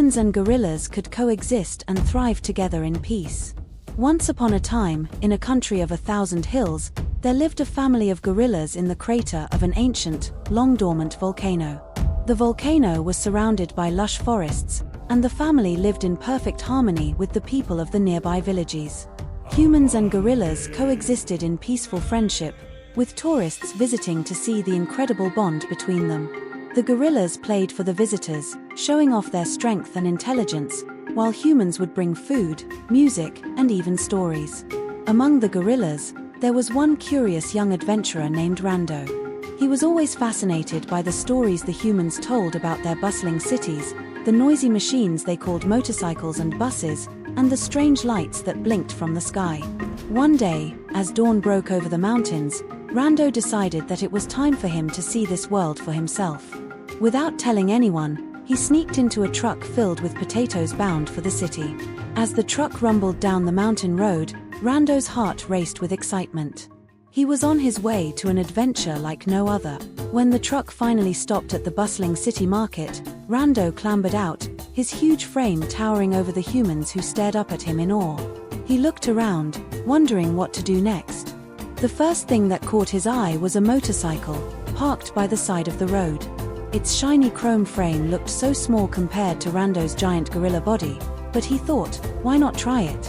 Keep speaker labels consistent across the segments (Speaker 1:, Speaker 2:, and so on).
Speaker 1: humans and gorillas could coexist and thrive together in peace. Once upon a time, in a country of 1,000 hills, there lived a family of gorillas in the crater of an ancient, long-dormant volcano. The volcano was surrounded by lush forests, and the family lived in perfect harmony with the people of the nearby villages. Humans and gorillas coexisted in peaceful friendship, with tourists visiting to see the incredible bond between them. The gorillas played for the visitors, showing off their strength and intelligence, while humans would bring food, music, and even stories. Among the gorillas, there was one curious young adventurer named Rando. He was always fascinated by the stories the humans told about their bustling cities, the noisy machines they called motorcycles and buses, and the strange lights that blinked from the sky. One day, as dawn broke over the mountains, Rando decided that it was time for him to see this world for himself. Without telling anyone, he sneaked into a truck filled with potatoes bound for the city. As the truck rumbled down the mountain road, Rando's heart raced with excitement. He was on his way to an adventure like no other. When the truck finally stopped at the bustling city market, Rando clambered out, his huge frame towering over the humans who stared up at him in awe. He looked around, wondering what to do next. The first thing that caught his eye was a motorcycle, parked by the side of the road. Its shiny chrome frame looked so small compared to Rando's giant gorilla body, but he thought, why not try it?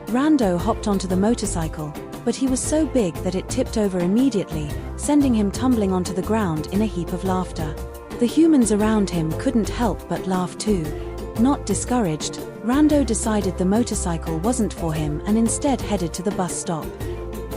Speaker 1: Rando hopped onto the motorcycle, but he was so big that it tipped over immediately, sending him tumbling onto the ground in a heap of laughter. The humans around him couldn't help but laugh too. Not discouraged, Rando decided the motorcycle wasn't for him and instead headed to the bus stop.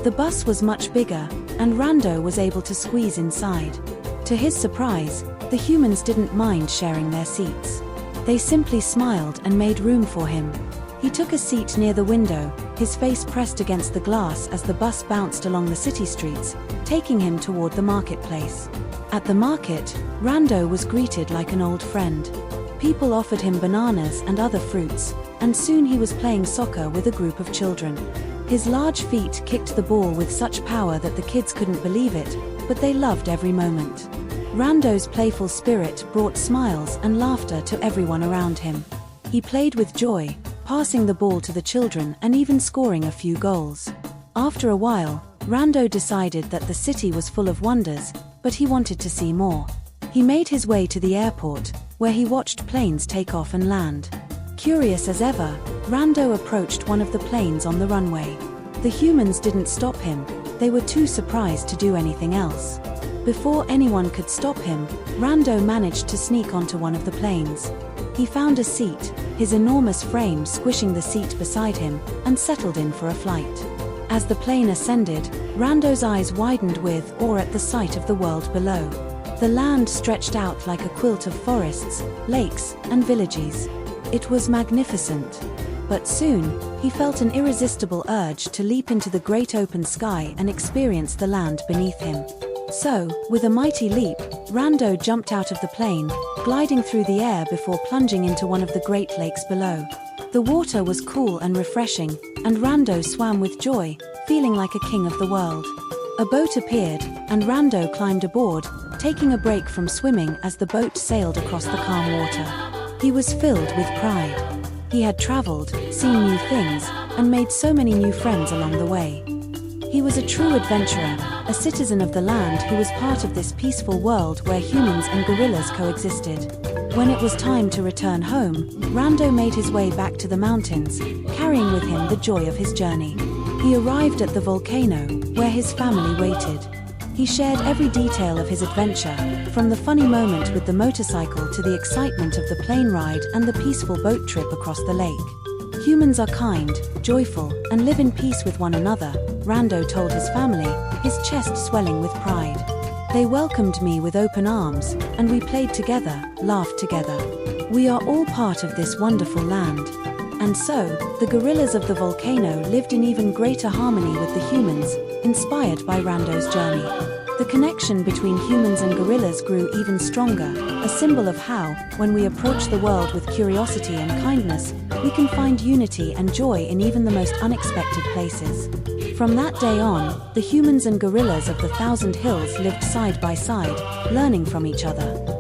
Speaker 1: The bus was much bigger, and Rando was able to squeeze inside. To his surprise, the humans didn't mind sharing their seats. They simply smiled and made room for him. He took a seat near the window, his face pressed against the glass as the bus bounced along the city streets, taking him toward the marketplace. At the market, Rando was greeted like an old friend. People offered him bananas and other fruits, and soon he was playing soccer with a group of children. His large feet kicked the ball with such power that the kids couldn't believe it, but they loved every moment. Rando's playful spirit brought smiles and laughter to everyone around him. He played with joy, passing the ball to the children and even scoring a few goals. After a while, Rando decided that the city was full of wonders, but he wanted to see more. He made his way to the airport, where he watched planes take off and land. Curious as ever, Rando approached one of the planes on the runway. The humans didn't stop him, they were too surprised to do anything else. Before anyone could stop him, Rando managed to sneak onto one of the planes. He found a seat, his enormous frame squishing the seat beside him, and settled in for a flight. As the plane ascended, Rando's eyes widened with awe at the sight of the world below. The land stretched out like a quilt of forests, lakes, and villages. It was magnificent. But soon, he felt an irresistible urge to leap into the great open sky and experience the land beneath him. So, with a mighty leap, Rando jumped out of the plane, gliding through the air before plunging into one of the Great Lakes below. The water was cool and refreshing, and Rando swam with joy, feeling like a king of the world. A boat appeared, and Rando climbed aboard, taking a break from swimming as the boat sailed across the calm water. He was filled with pride. He had traveled, seen new things, and made so many new friends along the way. He was a true adventurer, a citizen of the land who was part of this peaceful world where humans and gorillas coexisted. When it was time to return home, Rando made his way back to the mountains, carrying with him the joy of his journey. He arrived at the volcano, where his family waited. He shared every detail of his adventure, from the funny moment with the motorcycle to the excitement of the plane ride and the peaceful boat trip across the lake. Humans are kind, joyful, and live in peace with one another, Rando told his family, his chest swelling with pride. They welcomed me with open arms, and we played together, laughed together. We are all part of this wonderful land. And so, the gorillas of the volcano lived in even greater harmony with the humans, inspired by Rando's journey. The connection between humans and gorillas grew even stronger, a symbol of how, when we approach the world with curiosity and kindness, we can find unity and joy in even the most unexpected places. From that day on, the humans and gorillas of the 1,000 Hills lived side by side, learning from each other.